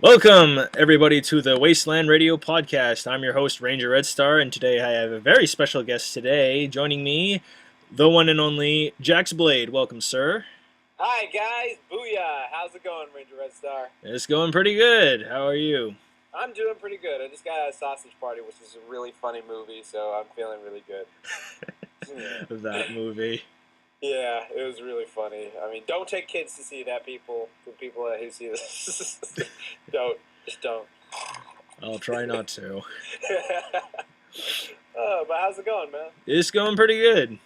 Welcome, everybody, to the Wasteland Radio podcast. I'm your host, Ranger Red Star, and today I have a very special guest today. Joining me, the one and only Jaxblade. Welcome, sir. Hi, guys. Booyah. How's it going, Ranger Red Star? It's going pretty good. How are you? I'm doing pretty good. I just got out of Sausage Party, which is a really funny movie, so I'm feeling really good. That movie. Yeah, it was really funny. I mean, don't take kids to see that, people. The people who see this. Don't. Just don't. I'll try not to. But how's it going, man? It's going pretty good.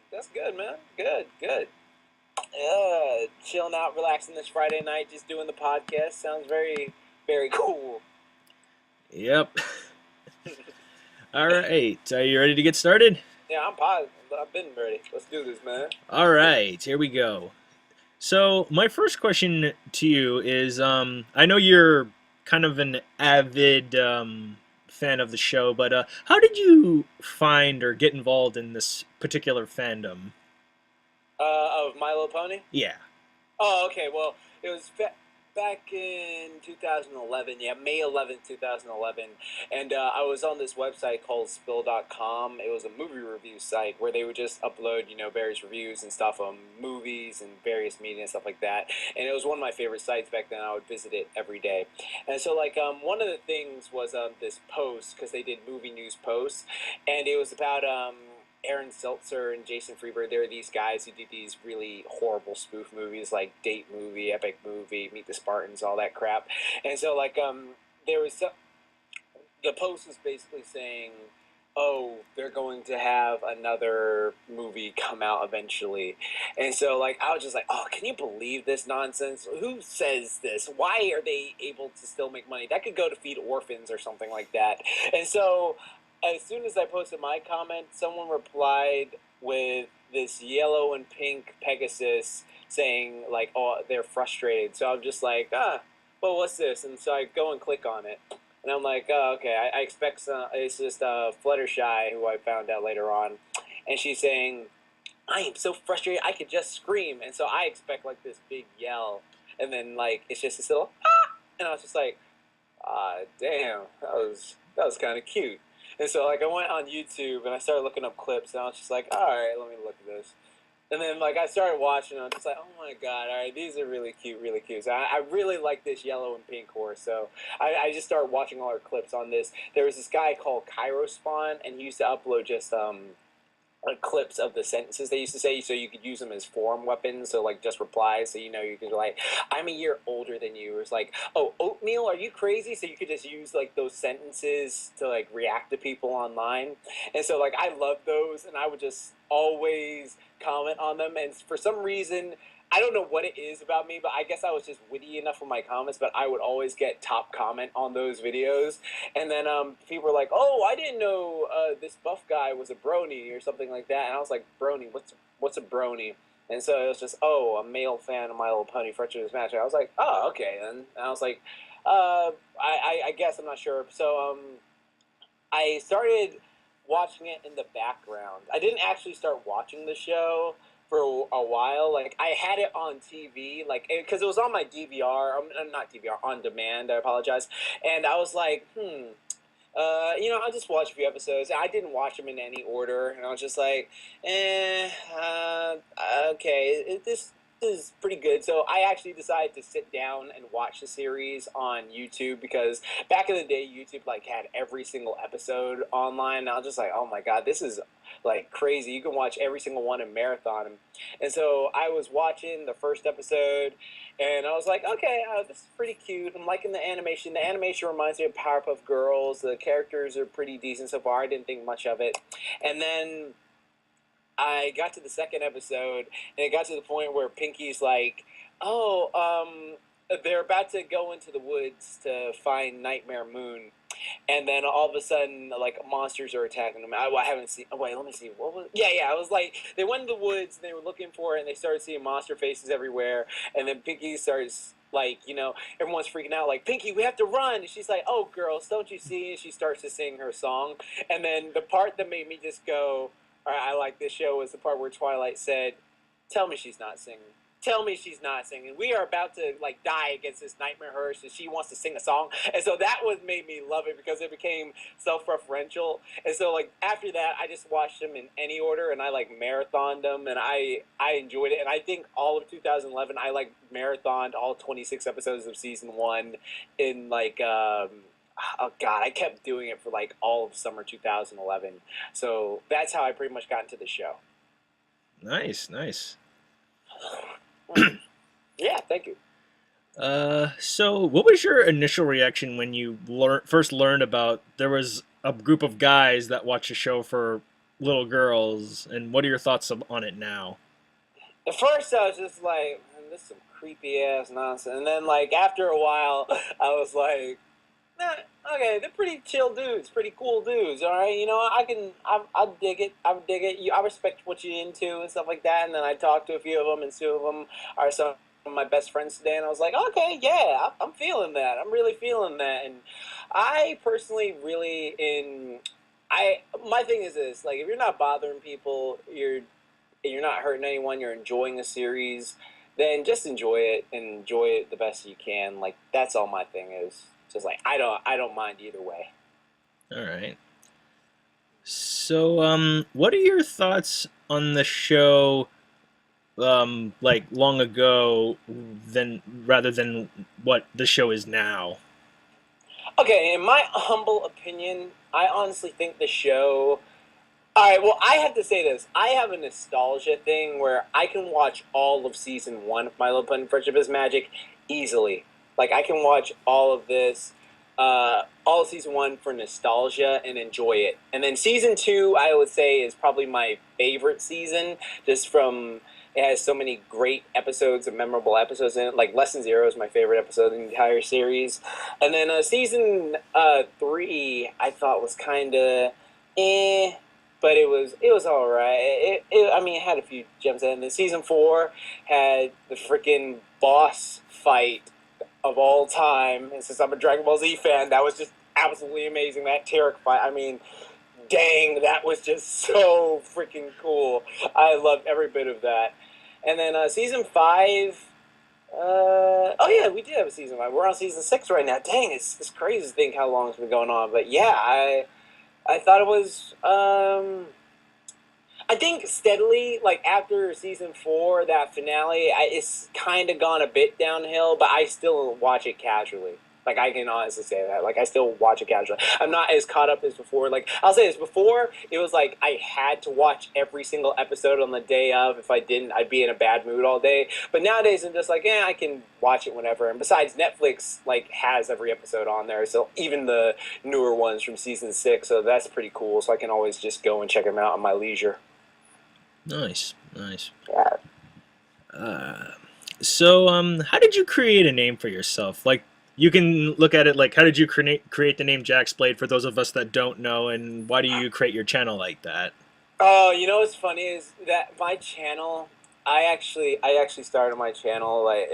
That's good, man. Good. Chilling out, relaxing this Friday night, just doing the podcast. Sounds very, very cool. Yep. All right. Are you ready to get started? Yeah, I'm positive. I've been ready. Let's do this, man. All right. Here we go. So, my first question to you is, I know you're kind of an avid fan of the show, but how did you find or get involved in this particular fandom? Of My Little Pony? Yeah. Oh, okay. Well, it was back in 2011. Yeah, May 11th, 2011. And I was on this website called Spill.com. It was a movie review site where they would just upload, various reviews and stuff on movies and various media and stuff like that. And it was one of my favorite sites back then. I would visit it every day. And so, one of the things was this post, because they did movie news posts, and it was about Aaron Seltzer and Jason Freeberg. They were these guys who did these really horrible spoof movies like Date Movie, Epic Movie, Meet the Spartans, all that crap. And so, there was the post was basically saying, oh, they're going to have another movie come out eventually. And so, I was just like, oh, can you believe this nonsense? Who says this? Why are they able to still make money? That could go to feed orphans or something like that. And so, as soon as I posted my comment, someone replied with this yellow and pink Pegasus saying, oh, they're frustrated. So I'm just like, well, what's this? And so I go and click on it. And I'm like, oh, okay, I expect it's just Fluttershy, who I found out later on. And she's saying, I am so frustrated, I could just scream. And so I expect, this big yell. And then, it's just this little, ah! And I was just like, damn, that was kind of cute. And so, I went on YouTube, and I started looking up clips, and I was just like, all right, let me look at this. And then, I started watching, and I was just like, oh, my God, all right, these are really cute, really cute. So I really like this yellow and pink horse, so I just started watching all our clips on this. There was this guy called Kairos and he used to upload just clips of the sentences they used to say, so you could use them as forum weapons, so just replies, so you could I'm a year older than you, or it's oh, oatmeal, are you crazy? So you could just use those sentences to react to people online. And so I love those, and I would just always comment on them. And for some reason, I don't know what it is about me, but I guess I was just witty enough with my comments, but I would always get top comment on those videos. And then people were like, oh, I didn't know this buff guy was a brony or something like that. And I was like, brony, what's a brony? And so it was just, oh, a male fan of My Little Pony Frustrated Match. I was like, oh, okay. And I was like, I guess, I'm not sure. So I started watching it in the background. I didn't actually start watching the show for a while. I had it on TV, because it was on my DVR, not DVR, on demand, I apologize, and I was like, I'll just watch a few episodes. I didn't watch them in any order, and I was just like, okay, this is pretty good. So I actually decided to sit down and watch the series on YouTube, because back in the day, YouTube had every single episode online, and I was just like, oh my God, this is crazy. You can watch every single one in marathon. And so I was watching the first episode, and I was like, okay, this is pretty cute. I'm liking the animation. The animation reminds me of Powerpuff Girls. The characters are pretty decent so far. I didn't think much of it. And then I got to the second episode, and it got to the point where Pinky's like, they're about to go into the woods to find Nightmare Moon. And then all of a sudden, monsters are attacking them. I haven't seen. Oh, wait, let me see. What was? Yeah. I was like, they went in the woods, and they were looking for it, and they started seeing monster faces everywhere. And then Pinky starts, everyone's freaking out, Pinky, we have to run. And she's like, oh, girls, don't you see? And she starts to sing her song. And then the part that made me just go, all right, I like this show, was the part where Twilight said, tell me she's not singing. tell me she's not singing. We are about to like die against this nightmare hearse, and she wants to sing a song. And so that was made me love it because it became self-referential. And so like after that, I just watched them in any order, and I like marathoned them, and I enjoyed it. And I think all of 2011, I like marathoned all 26 episodes of season 1 in like. Oh God, I kept doing it for like all of summer 2011. So that's how I pretty much got into the show. Nice, nice. Yeah, thank you. So what was your initial reaction when you first learned about there was a group of guys that watch a show for little girls, and what are your thoughts on it now? At first, I was just like, man, this is some creepy ass nonsense. And then, like, after a while, I was like, nah, okay, they're pretty chill dudes, pretty cool dudes. All right, you know, I dig it. I dig it. I respect what you're into and stuff like that. And then I talked to a few of them, and two of them are some of my best friends today. And I was like, okay, yeah, I'm feeling that. I'm really feeling that. And I personally really my thing is this: like, if you're not bothering people, you're not hurting anyone, you're enjoying the series, then just enjoy it and enjoy it the best you can. Like that's all my thing is. Just like I don't mind either way. All right. So, what are your thoughts on the show, like long ago, than rather than what the show is now? Okay, in my humble opinion, I honestly think the show. All right, well, I have to say this. I have a nostalgia thing where I can watch all of season 1 of My Little Pony Friendship is Magic easily. Like, I can watch all of this, all of season 1 for nostalgia and enjoy it. And then season 2, I would say, is probably my favorite season, just from. It has so many great episodes and memorable episodes in it. Like, Lesson Zero is my favorite episode in the entire series. And then season 3, I thought was kind of but it was all right. I mean, it had a few gems in it. And then season 4 had the freaking boss fight of all time. And since I'm a Dragon Ball Z fan, that was just absolutely amazing. That Tarek fight. I mean, dang, that was just so freaking cool. I loved every bit of that. And then season 5. Oh yeah, we did have a season 5. We're on season 6 right now. Dang, it's crazy to think how long it's been going on. But yeah, I thought it was. I think steadily, like after season 4, that finale, it's kind of gone a bit downhill, but I still watch it casually. Like, I can honestly say that. Like, I still watch it casually. I'm not as caught up as before. Like, I'll say this. Before, it was like I had to watch every single episode on the day of. If I didn't, I'd be in a bad mood all day. But nowadays, I'm just like, I can watch it whenever. And besides, Netflix, like, has every episode on there. So even the newer ones from season 6. So that's pretty cool. So I can always just go and check them out on my leisure. Nice, nice. Yeah. So, how did you create a name for yourself? Like, you can look at it like, how did you create the name Jaxblade for those of us that don't know, and why do you create your channel like that? Oh, you know what's funny is that my channel. I actually started my channel like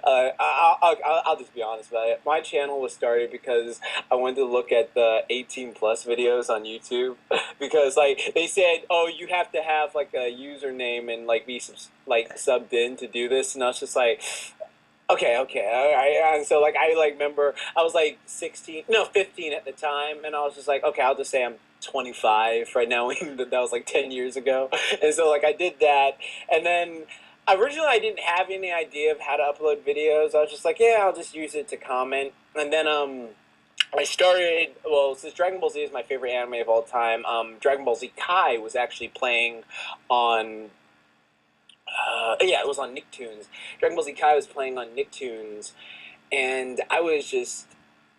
I'll just be honest about it. My channel was started because I wanted to look at the 18 plus videos on YouTube because like they said, oh, you have to have like a username and like be subbed in to do this, and I was just like. Okay, all right. And so, like, I like remember I was like 16, no, 15 at the time, and I was just like, okay, I'll just say I'm 25 right now. That was like 10 years ago, and so like I did that, and then originally I didn't have any idea of how to upload videos. I was just like, yeah, I'll just use it to comment, and then I started. Well, since Dragon Ball Z is my favorite anime of all time, Dragon Ball Z Kai was actually playing on. Yeah, it was on Nicktoons. Dragon Ball Z Kai was playing on Nicktoons, and I was just,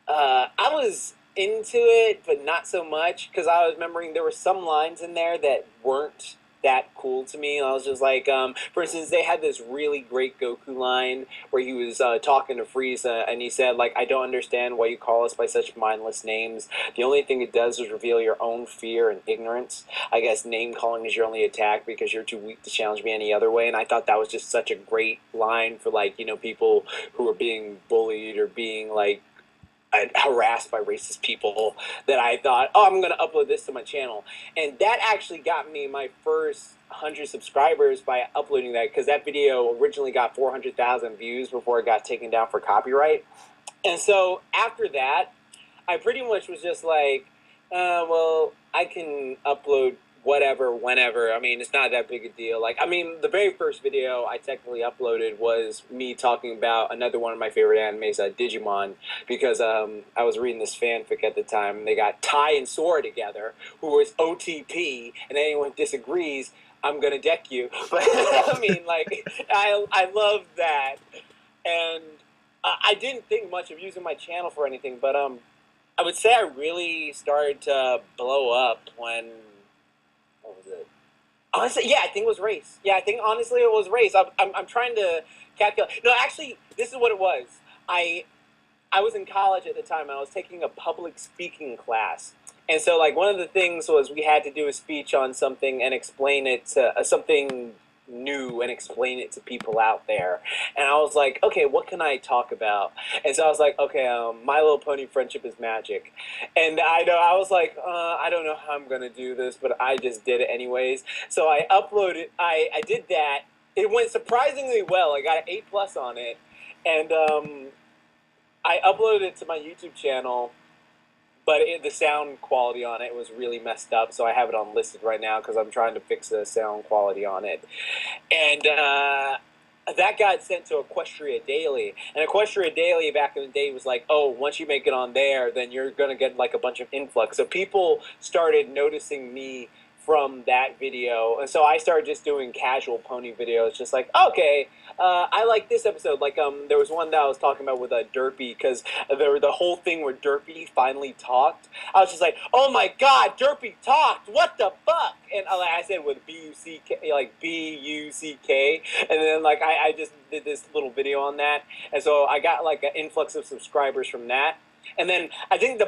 I was into it, but not so much, because I was remembering there were some lines in there that weren't that cool to me. And I was just like, for instance, they had this really great Goku line where he was talking to Frieza, and he said, like, I don't understand why you call us by such mindless names. The only thing it does is reveal your own fear and ignorance. I guess name calling is your only attack because you're too weak to challenge me any other way. And I thought that was just such a great line for, like, you know, people who are being bullied or being, like, harassed by racist people that I thought, oh, I'm going to upload this to my channel. And that actually got me my first 100 subscribers by uploading that, because that video originally got 400,000 views before it got taken down for copyright. And so after that, I pretty much was just like, well, I can upload whatever, whenever. I mean, it's not that big a deal. Like, I mean, the very first video I technically uploaded was me talking about another one of my favorite animes, Digimon, because I was reading this fanfic at the time, and they got Tai and Sora together, who was OTP, and anyone disagrees, I'm gonna deck you. But I mean, like, I love that, and I didn't think much of using my channel for anything, but I would say I really started to blow up when, what was it? Honestly, yeah, I think it was Race. Yeah, I think honestly it was Race. I'm trying to calculate. No, actually, this is what it was. I was in college at the time, and I was taking a public speaking class. And so, like, one of the things was we had to do a speech on something and explain it to something new and explain it to people out there. And I was like, okay, what can I talk about? And so I was like, okay, My Little Pony Friendship is Magic. And I was like, I don't know how I'm going to do this, but I just did it anyways. So I uploaded, I did that. It went surprisingly well. I got an A+ on it. And I uploaded it to my YouTube channel, but the sound quality on it was really messed up, so I have it unlisted right now because I'm trying to fix the sound quality on it. And that got sent to Equestria Daily. And Equestria Daily back in the day was like, oh, once you make it on there, then you're going to get like a bunch of influx. So people started noticing me from that video, and so I started just doing casual pony videos, just like, okay, I like this episode. Like, there was one that I was talking about with Derpy, because the whole thing where Derpy finally talked. I was just like, oh my god, Derpy talked! What the fuck? And like I said, with B-U-C-K, like B-U-C-K, and then like I just did this little video on that, and so I got like an influx of subscribers from that. And then I think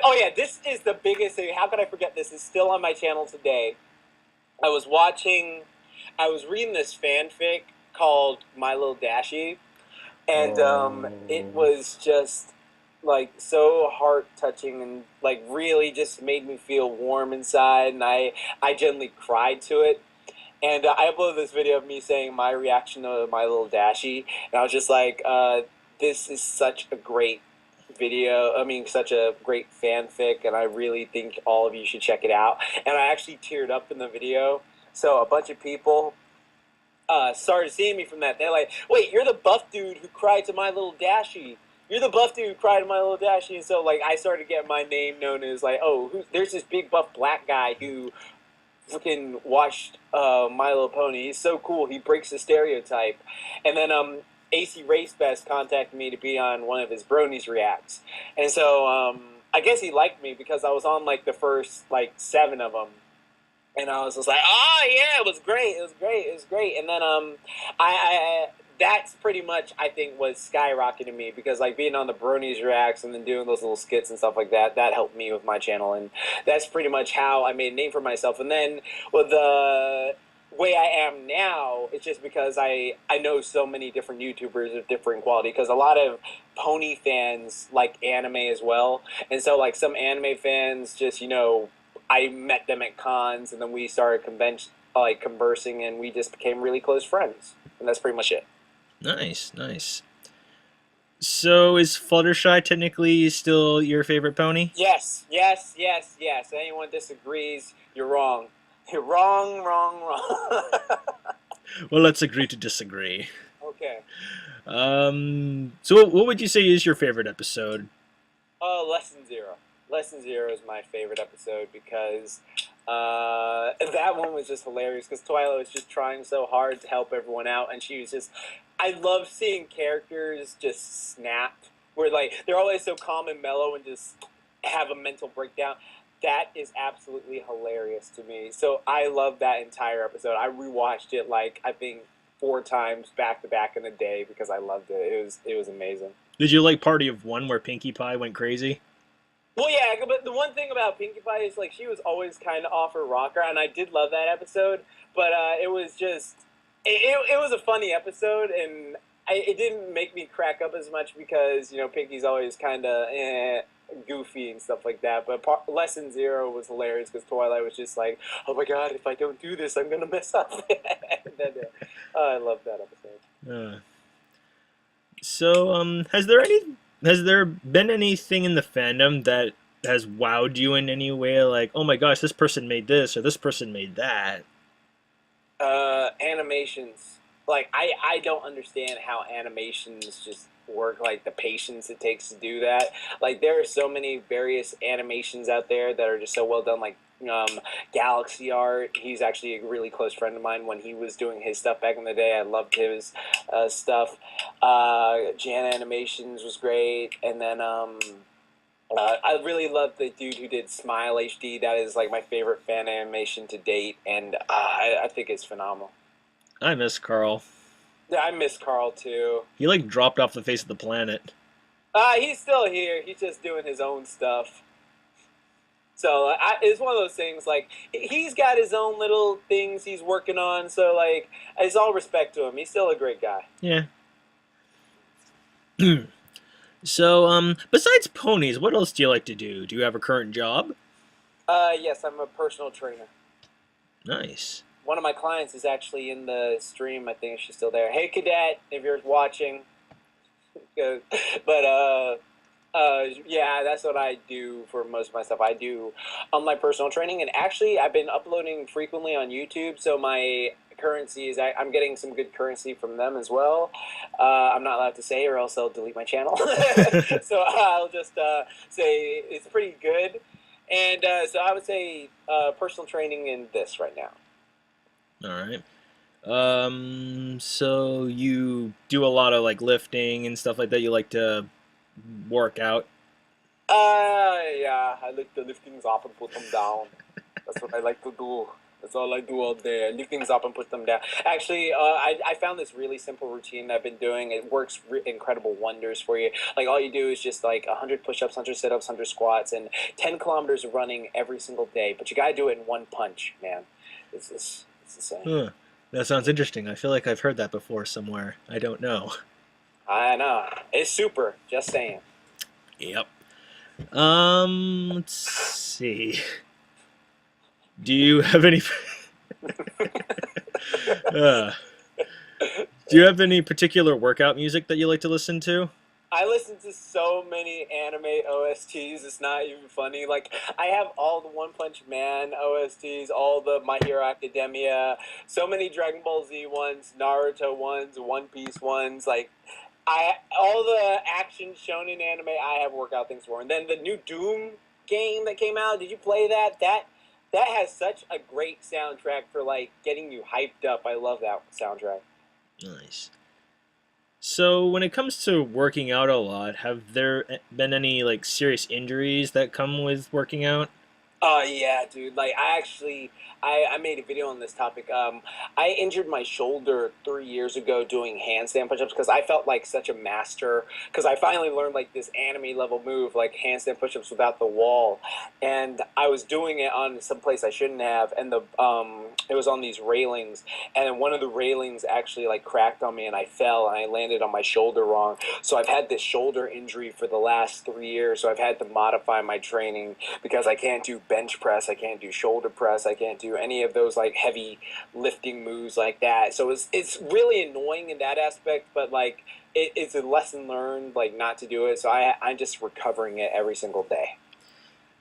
oh yeah, this is the biggest thing. How could I forget this? It's still on my channel today. I was reading this fanfic called My Little Dashie, and it was just like so heart touching and like really just made me feel warm inside, and I genuinely cried to it. And I uploaded this video of me saying my reaction to My Little Dashie, and I was just like, this is such a great video. I mean, such a great fanfic, and I really think all of you should check it out. And I actually teared up in the video, so a bunch of people started seeing me from that. They're like, wait, you're the buff dude who cried to My Little Dashie. You're the buff dude who cried to My Little Dashie. And so, like, I started getting my name known as, like, oh, there's this big buff black guy who freaking watched My Little Pony. He's so cool. He breaks the stereotype. And then AC Racebest contacted me to be on one of his Bronies Reacts. And so I guess he liked me because I was on, like, the first, like, 7 of them. And I was just like, oh, yeah, it was great. It was great. It was great. And then that's pretty much, I think, was skyrocketing me because, like, being on the Bronies Reacts and then doing those little skits and stuff like that, that helped me with my channel. And that's pretty much how I made a name for myself. And then with the way I am now, it's just because I know so many different YouTubers of different quality, because a lot of pony fans like anime as well. And so, like, some anime fans just, you know, I met them at cons, and then we started conversing, and we just became really close friends. And that's pretty much it. Nice, nice. So is Fluttershy technically still your favorite pony? Yes, yes, yes, yes. Anyone disagrees, you're wrong. You're wrong, wrong, wrong. Well, let's agree to disagree. Okay. So what would you say is your favorite episode? Lesson Zero. Lesson Zero is my favorite episode because that one was just hilarious because Twyla was just trying so hard to help everyone out, and she was just, I love seeing characters just snap, where like they're always so calm and mellow and just have a mental breakdown. That is absolutely hilarious to me. So I love that entire episode. I rewatched it like I think 4 times back to back in a day because I loved it. It was amazing. Did you like Party of One where Pinkie Pie went crazy? Well, yeah, but the one thing about Pinkie Pie is, like, she was always kind of off her rocker, and I did love that episode, but it was just, it was a funny episode, and it didn't make me crack up as much because Pinky's always kind of goofy and stuff like that. But Lesson Zero was hilarious because Twilight was just like, "Oh my god, if I don't do this, I'm gonna mess up." And then, I love that episode. So, has there been anything in the fandom that has wowed you in any way? Like, oh my gosh, this person made this or this person made that. Animations. Like I don't understand how animations just work. Like the patience it takes to do that. Like there are so many various animations out there that are just so well done. Like Galaxy Art. He's actually a really close friend of mine. When he was doing his stuff back in the day, I loved his stuff. Jan Animations was great, and then I really love the dude who did Smile HD. That is like my favorite fan animation to date, and I think it's phenomenal. I miss Carl. Yeah, I miss Carl too. He like dropped off the face of the planet. He's still here. He's just doing his own stuff. So it's one of those things. Like he's got his own little things he's working on. So like, it's all respect to him. He's still a great guy. Yeah. So, besides ponies, what else do you like to do? Do you have a current job? Yes, I'm a personal trainer. Nice. One of my clients is actually in the stream. I think she's still there. Hey, Cadet, if you're watching. But, yeah, that's what I do for most of my stuff. I do online personal training, and actually I've been uploading frequently on YouTube, so my currency is, I'm getting some good currency from them as well. I'm not allowed to say, or else they'll delete my channel. So I'll just say it's pretty good. And so I would say personal training in this right now. All right. So you do a lot of like lifting and stuff like that. You like to work out? Yeah, I like to lift things up and put them down. That's what I like to do. That's all I do all day. I lift things up and put them down. Actually, I found this really simple routine I've been doing. It works incredible wonders for you. Like, all you do is just, like, 100 push-ups, 100 sit-ups, 100 squats, and 10 kilometers of running every single day. But you gotta do it in one punch, man. It's insane. Huh. That sounds interesting. I feel like I've heard that before somewhere. I don't know. I know. It's super. Just saying. Yep. Let's see. Do you have any... do you have any particular workout music that you like to listen to? I listen to so many anime OSTs, it's not even funny. Like, I have all the One Punch Man OSTs, all the My Hero Academia, so many Dragon Ball Z ones, Naruto ones, One Piece ones, like, all the action shonen anime I have workout things for. And then the new Doom game that came out, did you play that? That has such a great soundtrack for, like, getting you hyped up. I love that soundtrack. Nice. So, when it comes to working out a lot, have there been any, like, serious injuries that come with working out? Yeah, dude. Like, I made a video on this topic. I injured my shoulder 3 years ago doing handstand push-ups because I felt like such a master. Because I finally learned, like, this anime level move, like handstand push-ups without the wall. And I was doing it on some place I shouldn't have. And it was on these railings. And one of the railings actually, like, cracked on me and I fell and I landed on my shoulder wrong. So I've had this shoulder injury for the last 3 years. So I've had to modify my training because I can't do bench press, I can't do shoulder press, I can't do any of those like heavy lifting moves like that. So it's really annoying in that aspect, but like it's a lesson learned, like not to do it. So I'm just recovering it every single day.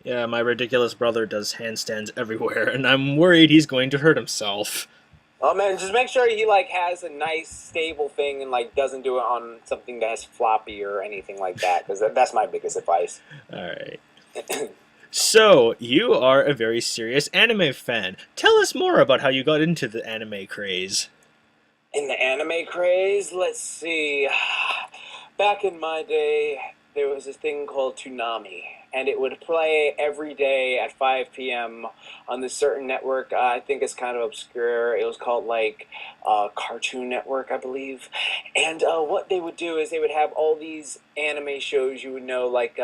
Yeah, my ridiculous brother does handstands everywhere, and I'm worried he's going to hurt himself. Oh man, just make sure he like has a nice stable thing and like doesn't do it on something that's floppy or anything like that, because that's my biggest advice. All right. So, you are a very serious anime fan. Tell us more about how you got into the anime craze. In the anime craze, let's see. Back in my day, there was this thing called Toonami, and it would play every day at 5 p.m. on this certain network. I think it's kind of obscure. It was called, like, Cartoon Network, I believe. And what they would do is they would have all these anime shows you would know, like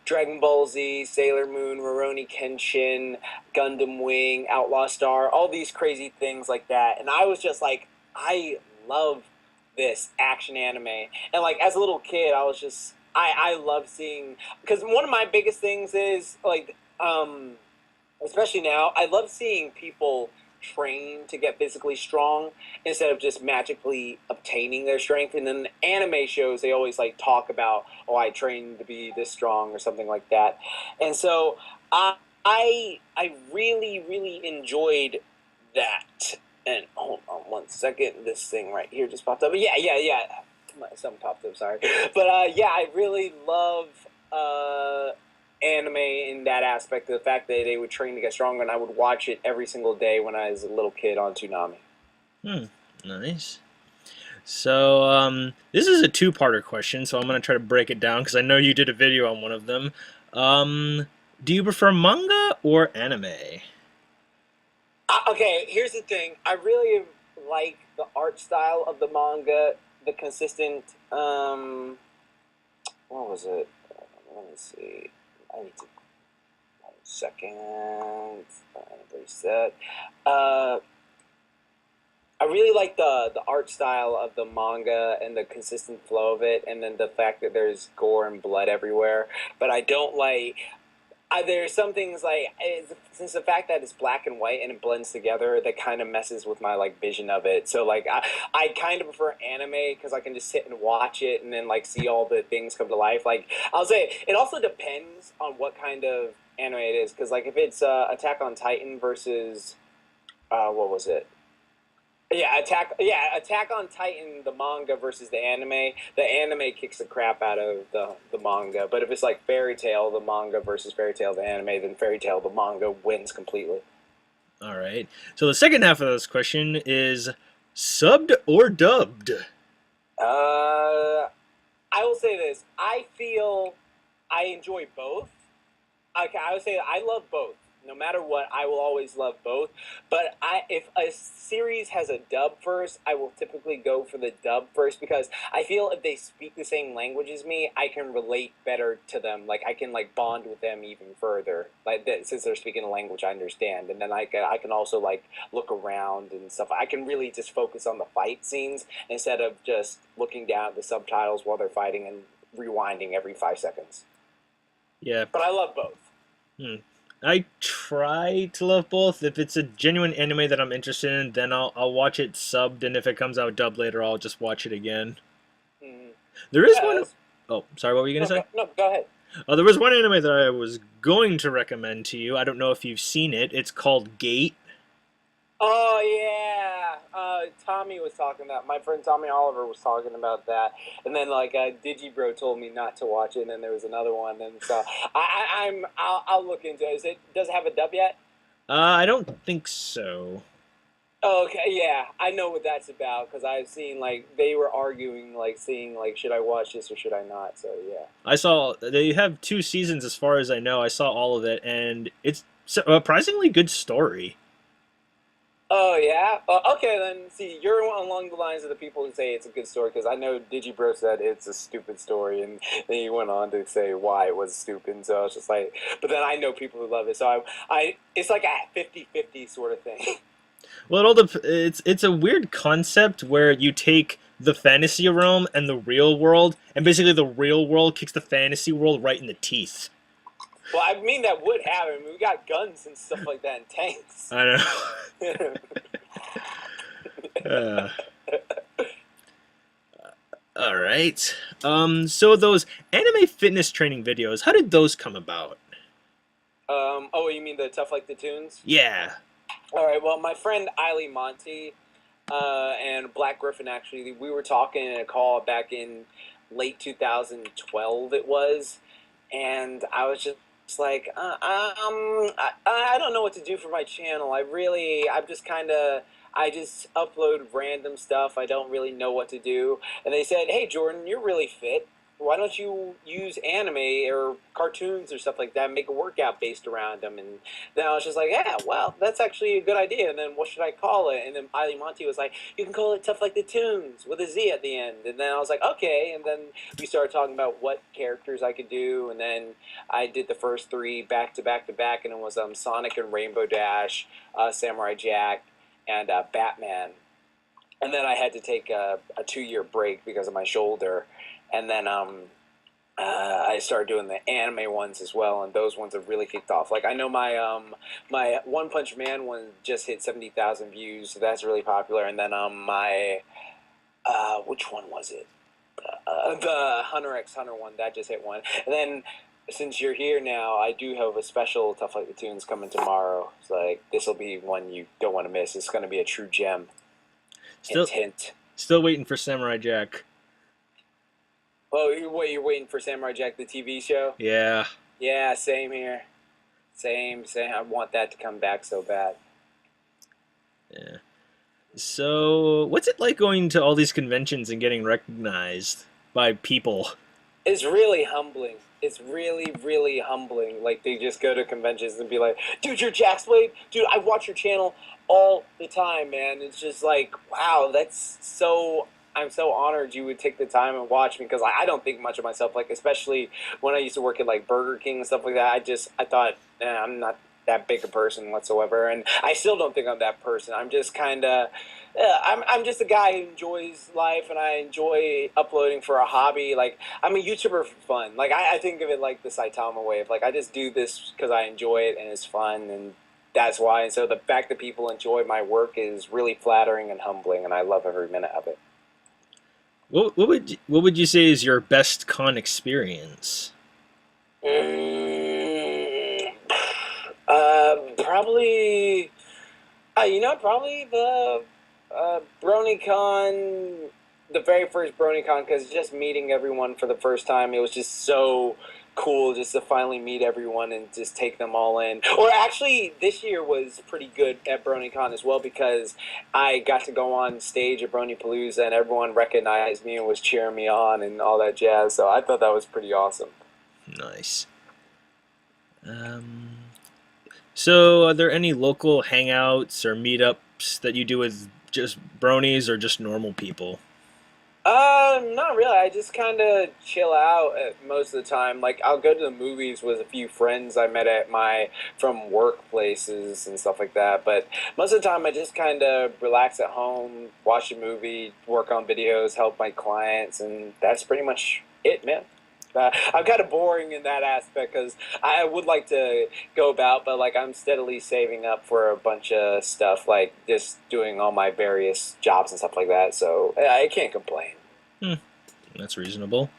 Dragon Ball Z, Sailor Moon, Rurouni Kenshin, Gundam Wing, Outlaw Star, all these crazy things like that. And I was just like, I love this action anime. And like as a little kid, I was just I love seeing, because one of my biggest things is like especially now, I love seeing people train to get physically strong instead of just magically obtaining their strength. And then the anime shows, they always like talk about, oh, I trained to be this strong or something like that. And so I really really enjoyed that. And hold on one second, this thing right here just popped up. Yeah. Something popped up. Sorry, but yeah, I really love anime in that aspect. Of the fact that they would train to get stronger, and I would watch it every single day when I was a little kid on Toonami. Nice. So, this is a two-parter question, so I'm going to try to break it down because I know you did a video on one of them. Do you prefer manga or anime? Okay, here's the thing. I really like the art style of the manga, the consistent, what was it? Let me see. I need to, 1 second, reset. I really like the art style of the manga and the consistent flow of it, and then the fact that there's gore and blood everywhere. But I don't like. There's some things like, since the fact that it's black and white and it blends together, that kind of messes with my like vision of it. So like I kind of prefer anime because I can just sit and watch it and then like see all the things come to life. Like I'll say it also depends on what kind of anime it is, because like if it's Attack on Titan versus what was it? Attack on Titan, the manga versus the anime kicks the crap out of the manga. But if it's like Fairy Tail, the manga versus Fairy Tail, the anime, then Fairy Tail, the manga wins completely. All right. So the second half of this question is subbed or dubbed? I will say this. I feel I enjoy both. Okay, I would say I love both. No matter what, I will always love both. But if a series has a dub first, I will typically go for the dub first, because I feel if they speak the same language as me, I can relate better to them. Like I can like bond with them even further. Like since they're speaking a language I understand, and then I can also like look around and stuff. I can really just focus on the fight scenes instead of just looking down at the subtitles while they're fighting and rewinding every 5 seconds. Yeah. But I love both. I try to love both. If it's a genuine anime that I'm interested in, then I'll watch it subbed, and if it comes out dubbed later, I'll just watch it again. There is one. Oh, sorry. What were you gonna say? No, go ahead. There was one anime that I was going to recommend to you. I don't know if you've seen it. It's called Gate. Oh yeah, Tommy was talking about. My friend Tommy Oliver was talking about that, and then like Digibro told me not to watch it, and then there was another one, and so I'll look into it. Does it have a dub yet? I don't think so. Oh, okay, yeah, I know what that's about, because I've seen like they were arguing, like seeing like should I watch this or should I not. So yeah, I saw they have 2 seasons as far as I know. I saw all of it, and it's a surprisingly good story. Oh yeah. Okay, then. See, you're along the lines of the people who say it's a good story, because I know Digibro said it's a stupid story, and then he went on to say why it was stupid. So I was just like, but then I know people who love it, so it's like a 50-50 sort of thing. Well, it's a weird concept where you take the fantasy realm and the real world, and basically the real world kicks the fantasy world right in the teeth. Well, I mean that would happen. We got guns and stuff like that and tanks. I know. All right. So those anime fitness training videos, how did those come about? Oh, you mean the Tough Like the Tunes? Yeah. All right. Well, my friend Eiley Monty and Black Griffin, actually, we were talking in a call back in late 2012. It was, and I was just like, I don't know what to do for my channel. I just upload random stuff. I don't really know what to do. And they said, hey, Jordan, you're really fit. Why don't you use anime or cartoons or stuff like that and make a workout based around them? And then I was just like, yeah, well, that's actually a good idea. And then what should I call it? And then Eiley Monty was like, you can call it Tough Like the Tunes with a Z at the end. And then I was like, okay. And then we started talking about what characters I could do. And then I did the first 3 back to back to back. And it was Sonic and Rainbow Dash, Samurai Jack, and Batman. and then I had to take a 2 year break because of my shoulder, and then I started doing the anime ones as well, and those ones have really kicked off. Like I know my One Punch Man one just hit 70,000 views, so that's really popular. And then my which one was it? The Hunter x Hunter one that just hit one. And then since you're here now, I do have a special Tough Like the Tunes coming tomorrow. It's like this will be one you don't want to miss. It's going to be a true gem. Still, Hint. still waiting for Samurai Jack. Oh, you're waiting for Samurai Jack the TV show? Yeah. Yeah, same here. Same. I want that to come back so bad. Yeah. So, what's it like going to all these conventions and getting recognized by people? It's really humbling. It's really, really humbling. Like they just go to conventions and be like, "Dude, you're Jaxblade. Dude, I watch your channel all the time, man." It's just like, wow, that's so. I'm so honored you would take the time and watch me because I don't think much of myself. Like especially when I used to work at like Burger King and stuff like that. I thought, I'm not that big a person whatsoever, and I still don't think I'm that person. I'm just kind of I'm just a guy who enjoys life, and I enjoy uploading for a hobby. Like I'm a YouTuber for fun. Like I think of it like the Saitama way of like I just do this because I enjoy it and it's fun, and that's why. And so the fact that people enjoy my work is really flattering and humbling, and I love every minute of it. What would you say is your best con experience? Mm, probably. Probably the BronyCon, the very first BronyCon, because just meeting everyone for the first time, it was just so cool just to finally meet everyone and just take them all in. Or actually, this year was pretty good at BronyCon as well because I got to go on stage at BronyPalooza and everyone recognized me and was cheering me on and all that jazz. So I thought that was pretty awesome. Nice. Um, so, are there any local hangouts or meetups that you do with just bronies or just normal people? Not really. I just kind of chill out at most of the time. Like, I'll go to the movies with a few friends I met at from workplaces and stuff like that. But most of the time, I just kind of relax at home, watch a movie, work on videos, help my clients, and that's pretty much it, man. I'm kind of boring in that aspect because I would like to go about, but like I'm steadily saving up for a bunch of stuff, like just doing all my various jobs and stuff like that. So I can't complain. Hmm, that's reasonable.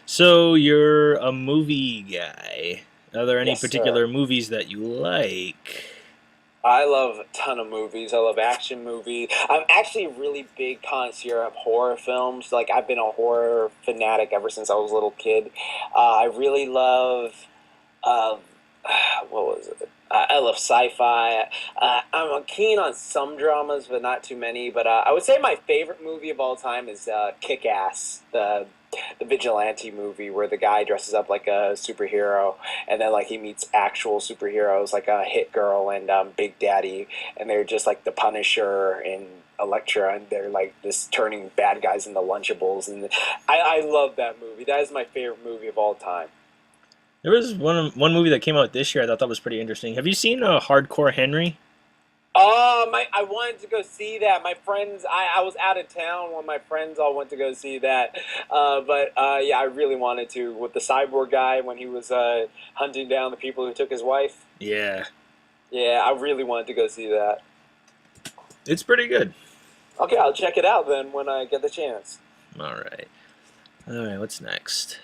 So, you're a movie guy. Are there any Yes, sir. particular movies that you like? I love a ton of movies. I love action movies. I'm actually a really big connoisseur of horror films. Like I've been a horror fanatic ever since I was a little kid. I really love um, what was it? I love sci-fi. I'm keen on some dramas, but not too many. But I would say my favorite movie of all time is Kick-Ass, the vigilante movie where the guy dresses up like a superhero, and then like he meets actual superheroes like Hit Girl and Big Daddy, and they're just like the Punisher and Elektra, and they're like just turning bad guys into Lunchables, and I love that movie. That is my favorite movie of all time. There was one movie that came out this year I thought that was pretty interesting. Have you seen Hardcore Henry? I wanted to go see that. My friends, I was out of town when my friends all went to go see that. But yeah, I really wanted to with the cyborg guy when he was hunting down the people who took his wife. Yeah, Yeah, I really wanted to go see that. it's pretty good. Okay, I'll check it out then when I get the chance. All right. All right, what's next?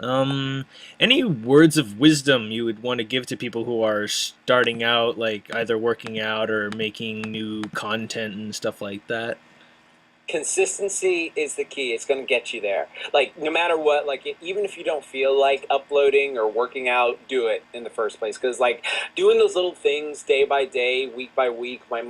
Um, any words of wisdom you would want to give to people who are starting out, like either working out or making new content and stuff like that? Consistency is the key. It's going to get you there. Like no matter what, like even if you don't feel like uploading or working out, do it in the first place because like doing those little things day by day, week by week, by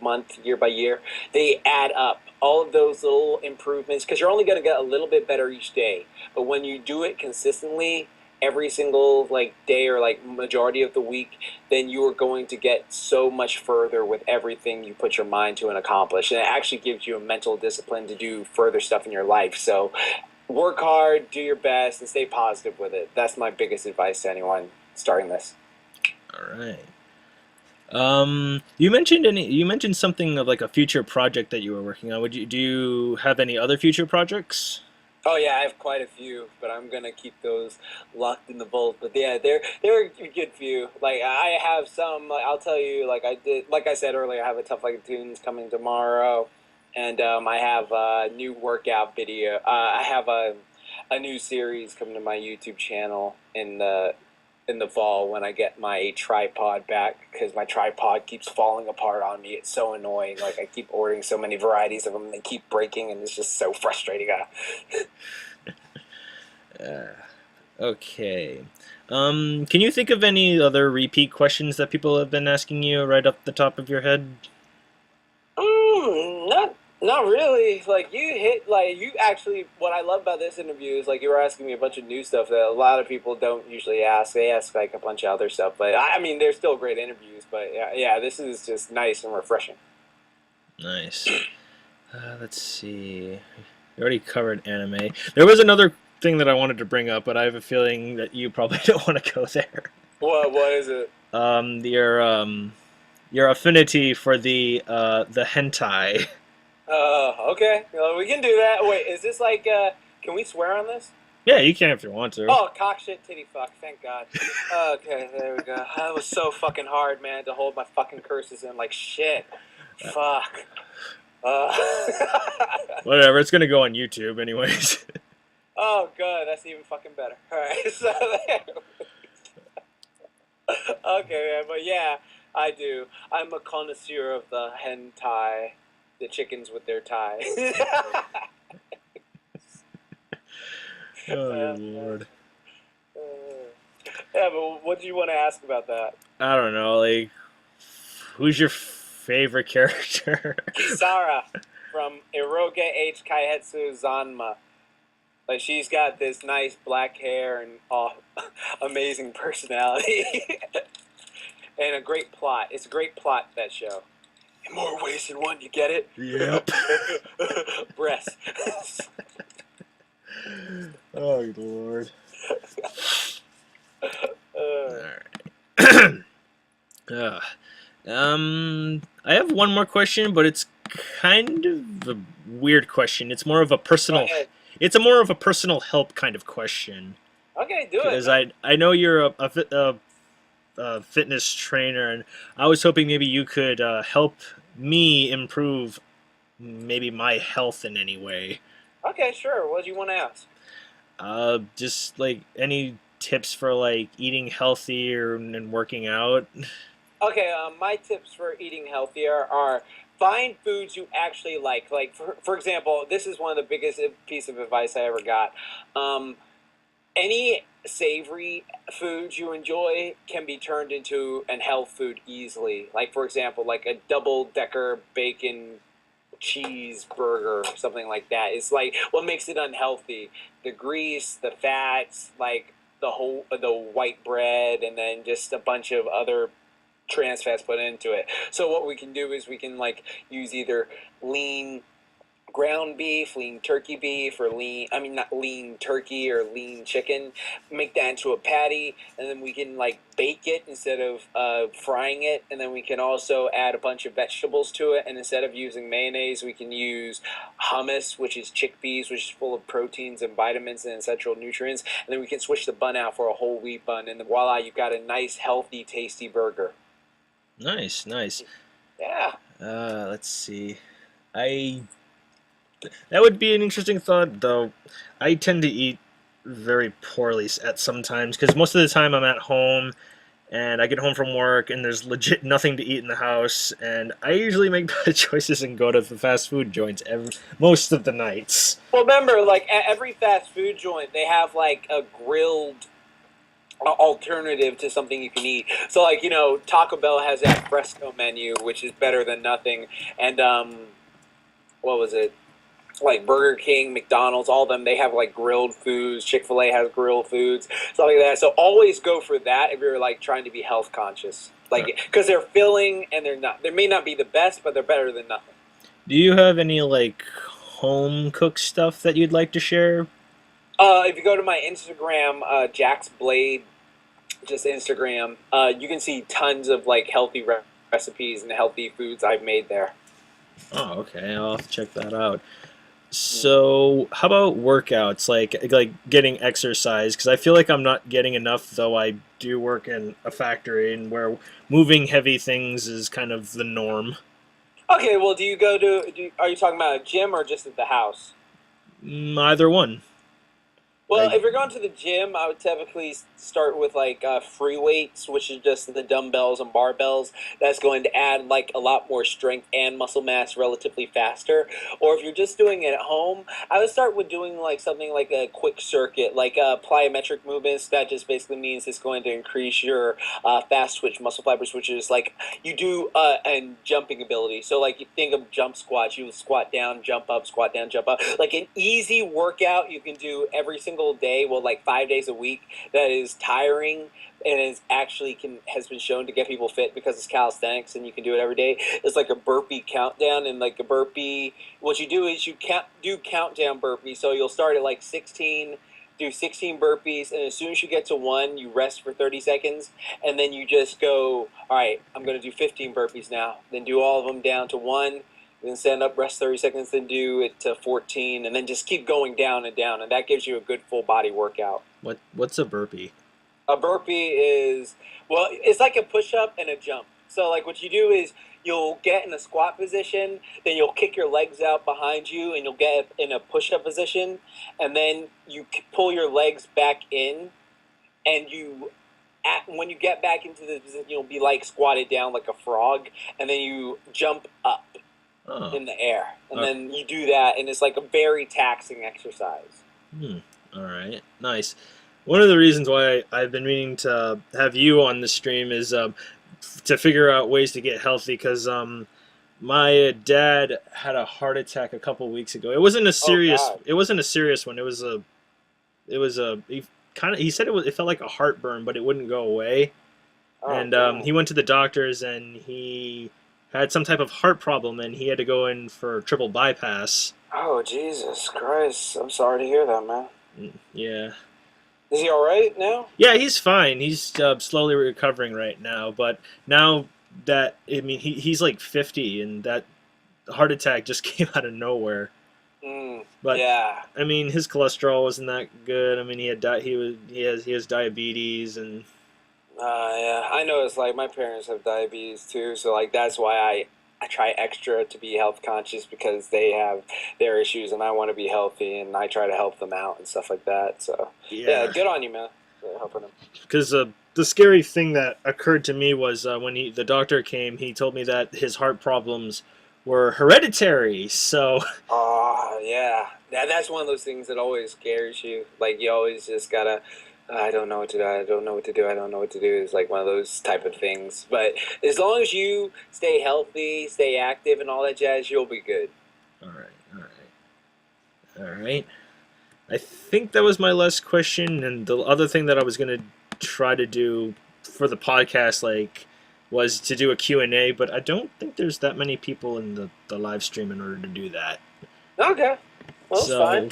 month, year by year, they add up. All of those little improvements because you're only going to get a little bit better each day. But when you do it consistently every single like day or like majority of the week, then you are going to get so much further with everything you put your mind to and accomplish. And it actually gives you a mental discipline to do further stuff in your life. So work hard, do your best, and stay positive with it. That's my biggest advice to anyone starting this. All right. You mentioned something of like a future project that you were working on. Do you have any other future projects? Oh yeah, I have quite a few, but I'm gonna keep those locked in the vault. But yeah, they're a good few. Like I have some. Like, I'll tell you. Like I did. Like I said earlier, I have a Tough Like Tunes coming tomorrow, and I have a new workout video. I have a new series coming to my YouTube channel in the fall when I get my tripod back because my tripod keeps falling apart on me. It's so annoying. Like I keep ordering so many varieties of them, and they keep breaking, and it's just so frustrating. Uh, okay. Can you think of any other repeat questions that people have been asking you right off the top of your head? Not really. Like you hit like you actually. What I love about this interview is like you were asking me a bunch of new stuff that a lot of people don't usually ask. They ask like a bunch of other stuff, but I mean they're still great interviews. But yeah, this is just nice and refreshing. Nice. Let's see. We already covered anime. There was another thing that I wanted to bring up, but I have a feeling that you probably don't want to go there. What is it? Um, your um, your affinity for the hentai. Okay. Well, we can do that. Wait, is this like? Can we swear on this? Yeah, you can if you want to. Oh, cock shit titty fuck. Thank God. Okay, there we go. That was so fucking hard, man, to hold my fucking curses in. Like shit. Fuck. Uh, Whatever, it's gonna go on YouTube anyways. oh, good. That's even fucking better. All right. So there. Okay, man. But yeah, I do. I'm a connoisseur of the hentai, the chickens with their tie. Oh Lord. Yeah, but what do you want to ask about that? I don't know, like who's your favorite character? Kisara from Eroge H Kaihetsu Zanma. Like she's got this nice black hair and amazing personality, and a great plot. It's a great plot, that show. In more ways than one, you get it? Yep. Breasts. Oh Lord. Uh, Alright. I have one more question, but it's kind of a weird question. It's more of a go personal. ahead. It's a more of a personal help kind of question. Okay, do it. Because I know you're a fitness trainer, and I was hoping maybe you could help me improve maybe my health in any way. Okay, sure. What do you want to ask? Just like any tips for like eating healthier and working out. Okay, my tips for eating healthier are find foods you actually like. Like, for example, this is one of the biggest piece of advice I ever got. Any savory foods you enjoy can be turned into an health food easily. Like, for example, like a double-decker bacon cheeseburger or something like that. It's like what makes it unhealthy: the grease, the fats, like the white bread, and then just a bunch of other trans fats put into it. So what we can do is we can like use either lean ground beef, lean turkey beef, or not lean turkey or lean chicken, make that into a patty, and then we can like bake it instead of frying it, and then we can also add a bunch of vegetables to it, and instead of using mayonnaise, we can use hummus, which is chickpeas, which is full of proteins and vitamins and essential nutrients, and then we can switch the bun out for a whole wheat bun, and voila, you've got a nice, healthy, tasty burger. Nice, nice. Yeah. Let's see. I That would be an interesting thought, though. I tend to eat very poorly at sometimes because most of the time I'm at home and I get home from work and there's legit nothing to eat in the house, and I usually make bad choices and go to the fast food joints most of the nights. Well, remember, like at every fast food joint, they have like a grilled alternative to something you can eat. So, like Taco Bell has that fresco menu, which is better than nothing, and what was it? Like Burger King, McDonald's, all of them, they have like grilled foods. Chick-fil-A has grilled foods, stuff like that. So always go for that if you're like trying to be health conscious, like because they're filling and they may not be the best, but they're better than nothing. Do you have any like home cooked stuff that you'd like to share? If you go to my Instagram, Jaxblade, just Instagram, you can see tons of like healthy recipes and healthy foods I've made there. Oh, okay. I'll have to check that out. So, how about workouts, like getting exercise? Because I feel like I'm not getting enough, though I do work in a factory and where moving heavy things is kind of the norm. Okay, well, do you go to? Are you talking about a gym or just at the house? Either one. Well, I if you're going to the gym, I would typically start with like free weights, which is just the dumbbells and barbells. That's going to add like a lot more strength and muscle mass relatively faster. Or if you're just doing it at home, I would start with doing like something like a quick circuit, like plyometric movements. That just basically means it's going to increase your fast twitch muscle fibers, which is like you do and jumping ability. So like you think of jump squats, you squat down, jump up, squat down, jump up. Like an easy workout you can do every single day, well, like 5 days a week, that is tiring and is actually has been shown to get people fit because it's calisthenics and you can do it every day. It's like a burpee countdown, and like a burpee, what you do is you do countdown burpees. So you'll start at like 16, do 16 burpees, and as soon as you get to one, you rest for 30 seconds, and then you just go, all right, I'm going to do 15 burpees now. Then do all of them down to one, then stand up, rest 30 seconds, then do it to 14, and then just keep going down, and that gives you a good full body workout. What's a burpee? A burpee is, well, it's like a push-up and a jump. So like what you do is you'll get in a squat position, then you'll kick your legs out behind you, and you'll get in a push-up position, and then you pull your legs back in, and when you get back into the position, you'll be like squatted down like a frog, and then you jump up in the air, and then you do that, and it's like a very taxing exercise. All right, nice. One of the reasons why I've been meaning to have you on the stream is to figure out ways to get healthy, because my dad had a heart attack a couple weeks ago. It wasn't a serious. God. It wasn't a serious one. It was a. It was a. He said it was. It felt like a heartburn, but it wouldn't go away. He went to the doctors, and he had some type of heart problem, and he had to go in for triple bypass. Oh, Jesus Christ. I'm sorry to hear that, man. Yeah. Is he all right now? Yeah, he's fine. He's slowly recovering right now, but now that, I mean, he's like 50, and that heart attack just came out of nowhere. But yeah. I mean, his cholesterol wasn't that good. I mean, he has diabetes, and Yeah, I know it's like my parents have diabetes too, so like that's why I try extra to be health conscious, because they have their issues and I want to be healthy, and I try to help them out and stuff like that. So yeah, good on you, man, for helping them. Because the scary thing that occurred to me was when the doctor came, he told me that his heart problems were hereditary. So yeah, that's one of those things that always scares you. Like you always just gotta. I don't know what to do. I don't know what to do. I don't know what to do. It's like one of those type of things. But as long as you stay healthy, stay active, and all that jazz, you'll be good. All right. I think that was my last question, and the other thing that I was gonna try to do for the podcast, was to do a Q&A, but I don't think there's that many people in the live stream in order to do that. Okay. Well, that's fine.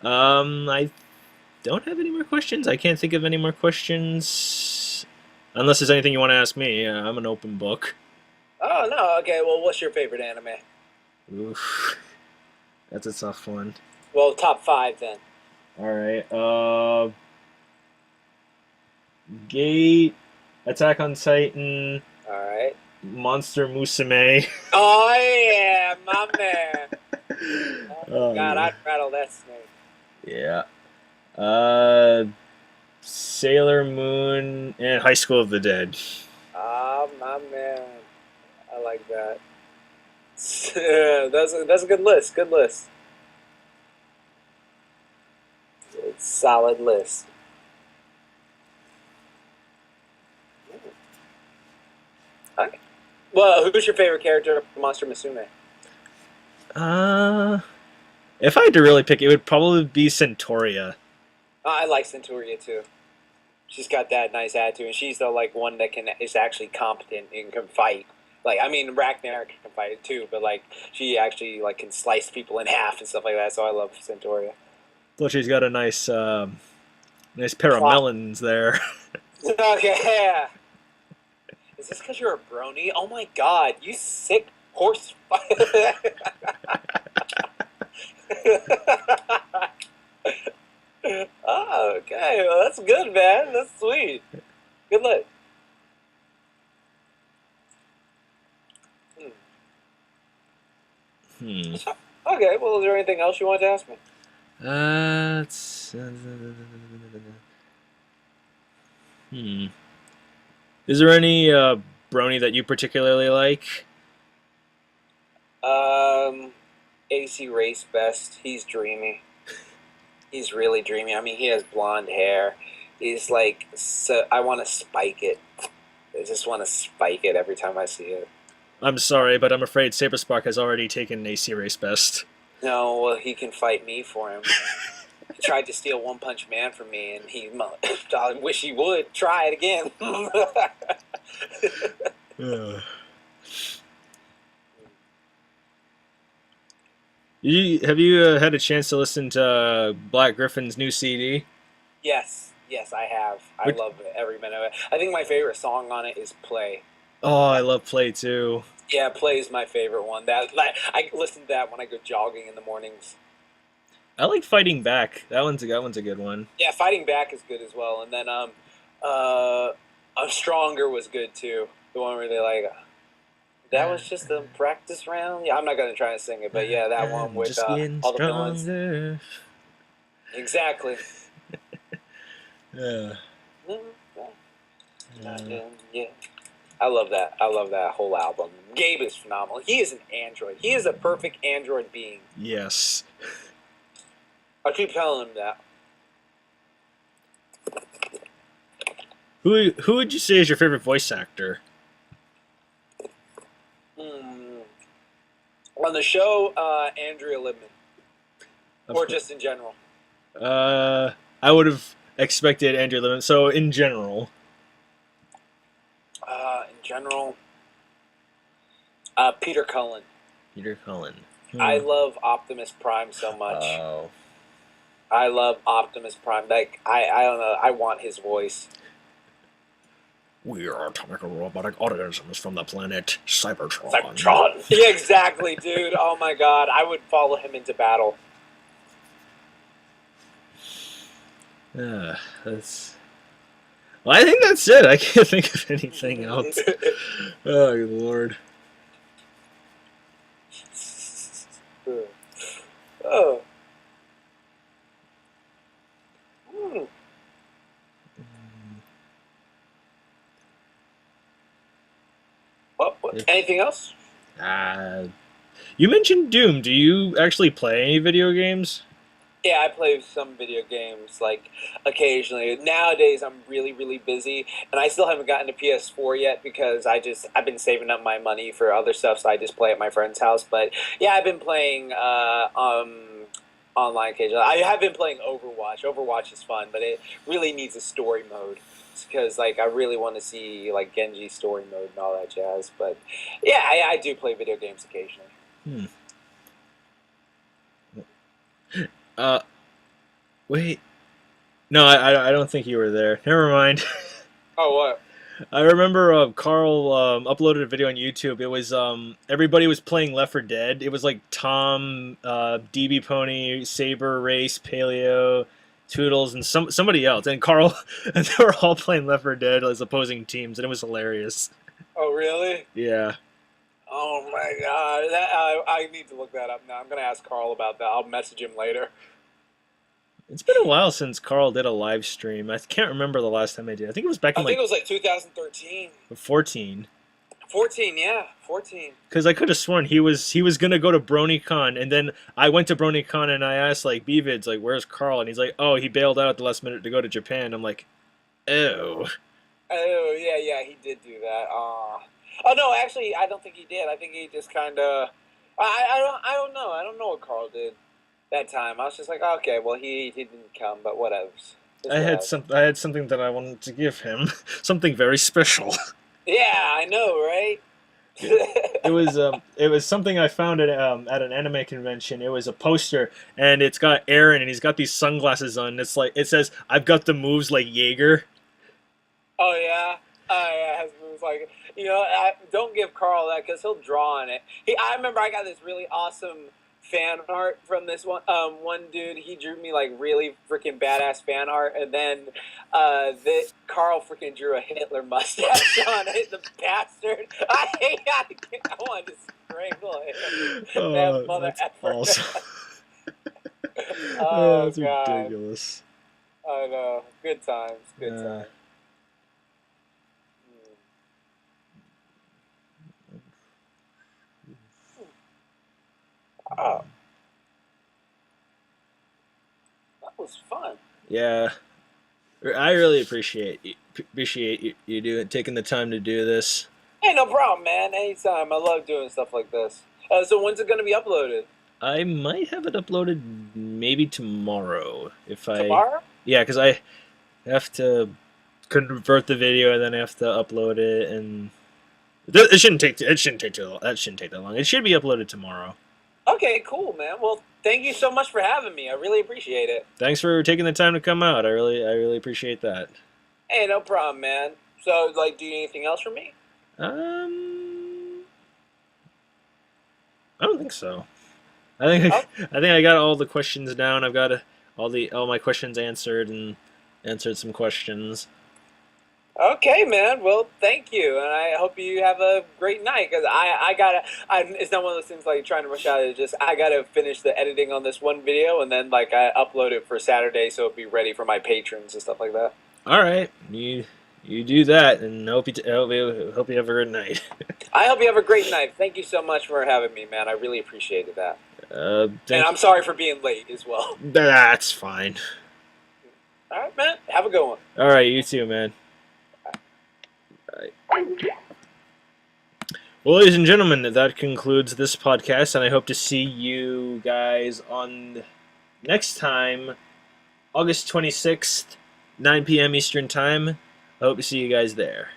I don't have any more questions. I can't think of any more questions. Unless there's anything you want to ask me. I'm an open book. Oh, no. Okay, well, what's your favorite anime? Oof. That's a tough one. Well, top 5 then. Alright. Gate, Attack on Titan. Alright. Monster Musume. Oh, yeah, my man. Oh, God, I'd rattle that snake. Yeah. Sailor Moon and High School of the Dead. Ah, my man. I like that. That's a good list. Good list. It's a solid list. Okay. Well, who's your favorite character of Monster Musume? If I had to really pick, it would probably be Centauria. I like Centauria too. She's got that nice attitude, and she's the one that is actually competent and can fight. Like, I mean, Ragnar can fight too, but she actually can slice people in half and stuff like that. So I love Centauria. Well, she's got a nice pair of melons there. Okay, yeah. Is this because you're a brony? Oh my god, you sick horse. Oh, okay. Well, that's good, man. That's sweet. Good luck. Hmm. Okay, well, is there anything else you want to ask me? It's, hmm. Is there any brony that you particularly like? Um, AC Race Best. He's dreamy. He's really dreamy. I mean, he has blonde hair. He's like, so I want to spike it. I just want to spike it every time I see it. I'm sorry, but I'm afraid Saberspark has already taken AC Race Best. No, well, he can fight me for him. He tried to steal One Punch Man from me, and I wish he would. Try it again. Have you had a chance to listen to Black Griffin's new CD? Yes, I have. I Which, love every minute of it. I think my favorite song on it is Play. oh, I love Play too. Yeah, Play is my favorite one. I listen to that when I go jogging in the mornings. I like Fighting Back. That one's a good one. Yeah, Fighting Back is good as well. And then I'm Stronger was good too. The one where they like that was just a practice round. Yeah, I'm not gonna try to sing it, but yeah, that one with just getting all the villains. stronger. Exactly. Yeah. Yeah. I love that. I love that whole album. Gabe is phenomenal. He is an android. He is a perfect android being. Yes. I keep telling him that. Who would you say is your favorite voice actor? On the show, Andrea Libman. Or just in general. I would have expected Andrew Lemon. So in general. Peter Cullen. Peter Cullen. I love Optimus Prime so much. Oh. I love Optimus Prime. Like I don't know. I want his voice. We are atomic robotic organisms from the planet Cybertron. Cybertron. Yeah, exactly, dude. Oh my god, I would follow him into battle. That's. Well, I think that's it. I can't think of anything else. Oh, good lord. Oh. Well, anything else? You mentioned Doom. Do you actually play any video games? Yeah, I play some video games, like, occasionally. Nowadays, I'm really, really busy, and I still haven't gotten to PS4 yet because I've been saving up my money for other stuff, so I just play at my friend's house. But, yeah, I've been playing online occasionally. I have been playing Overwatch. Overwatch is fun, but it really needs a story mode because, like, I really want to see, like, Genji's story mode and all that jazz. But, yeah, I do play video games occasionally. Wait. No, I don't think you were there. Never mind. Oh, what? I remember Carl uploaded a video on YouTube. It was everybody was playing Left 4 Dead. It was like Tom, DB Pony, Saber, Race, Paleo, Toodles, and somebody else. And Carl, and they were all playing Left 4 Dead as opposing teams, and it was hilarious. Oh, really? Yeah. Oh my god, I need to look that up now. I'm gonna ask Carl about that. I'll message him later. It's been a while since Carl did a live stream. I can't remember the last time I did. I think it was back in I think it was like 2013. 14. 14, yeah, 14. Because I could have sworn he was gonna go to BronyCon, and then I went to BronyCon and I asked like BVids like, "Where's Carl?" And he's like, "Oh, he bailed out at the last minute to go to Japan." I'm like, "Oh." Oh yeah, he did do that. Oh no, actually, I don't think he did. I think he just kind of. I don't know. I don't know what Carl did that time. I was just like, okay, well, he didn't come, but whatever. I had something that I wanted to give him, something very special. Yeah, I know, right? It was something I found at an anime convention. It was a poster, and it's got Aaron, and he's got these sunglasses on. It's like it says, "I've got the moves like Jaeger." Oh yeah. Yeah, it has moves like Don't give Carl that because he'll draw on it. I remember I got this really awesome fan art from this one dude. He drew me like really freaking badass fan art, and then Carl freaking drew a Hitler mustache on it. The bastard! I wanted to strangle him. That mother That's effer. awesome. Oh, that's God. ridiculous. I know. Good times. Good times. Oh. That was fun. Yeah, I really appreciate you taking the time to do this. Hey, no problem, man. Anytime. I love doing stuff like this. So when's it going to be uploaded? I might have it uploaded maybe tomorrow if I. Tomorrow? Yeah, because I have to convert the video and then I have to upload it, and it shouldn't take too long. That shouldn't take that long. It should be uploaded tomorrow. Okay, cool, man. Well, thank you so much for having me. I really appreciate it. Thanks for taking the time to come out. I really appreciate that. Hey, no problem, man. So, like, do you need anything else from me? I don't think so. I think I got all the questions down. I've got all my questions answered and answered some questions. Okay, man. Well, thank you, and I hope you have a great night. Cause it's not one of those things like trying to rush out. It's just I gotta finish the editing on this one video, and then like I upload it for Saturday, so it'll be ready for my patrons and stuff like that. All right, you do that, and hope you have a good night. I hope you have a great night. Thank you so much for having me, man. I really appreciated that. And I'm You. sorry for being late as well. That's fine. All right, man. Have a good one. All right, you too, man. Well, ladies and gentlemen, that concludes this podcast, and I hope to see you guys on next time, August 26th, 9 p.m. Eastern Time. I hope to see you guys there.